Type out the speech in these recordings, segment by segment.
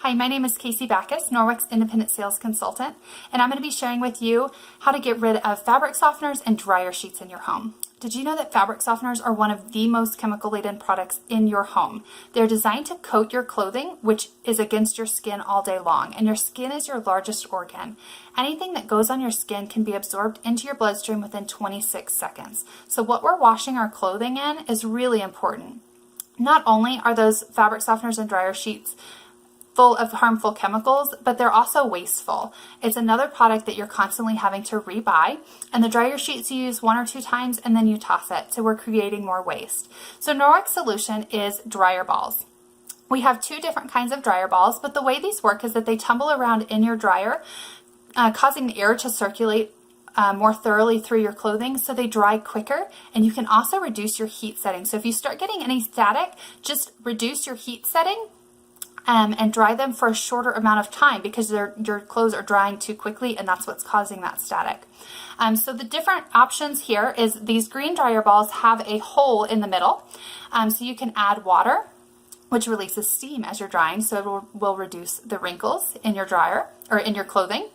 Hi, my name is Casey Backus, Norwex Independent Sales Consultant, and I'm going to be sharing with you how to get rid of fabric softeners and dryer sheets in your home. Did you know that fabric softeners are one of the most chemical-laden products in your home? They're designed to coat your clothing, which is against your skin all day long, and your skin is your largest organ. Anything that goes on your skin can be absorbed into your bloodstream within 26 seconds. So what we're washing our clothing in is really important. Not only are those fabric softeners and dryer sheets full of harmful chemicals, but they're also wasteful. It's another product that you're constantly having to rebuy, and the dryer sheets you use 1 or 2 times and then you toss it, so we're creating more waste. So Norwex solution is dryer balls. We have 2 different kinds of dryer balls, but the way these work is that they tumble around in your dryer, causing the air to circulate more thoroughly through your clothing, so they dry quicker, and you can also reduce your heat setting. So if you start getting any static, just reduce your heat setting and dry them for a shorter amount of time, because your clothes are drying too quickly, and that's what's causing that static. So the different options here is these green dryer balls have a hole in the middle, so you can add water, which releases steam as you're drying, so it will reduce the wrinkles in your dryer or in your clothing.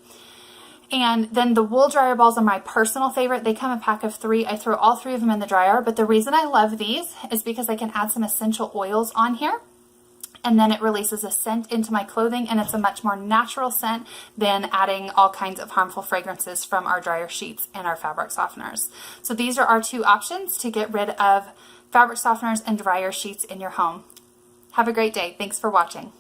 And then the wool dryer balls are my personal favorite. They come in a pack of 3. I throw all 3 of them in the dryer, but the reason I love these is because I can add some essential oils on here, and then it releases a scent into my clothing, and it's a much more natural scent than adding all kinds of harmful fragrances from our dryer sheets and our fabric softeners. So these are our 2 options to get rid of fabric softeners and dryer sheets in your home. Have a great day. Thanks for watching.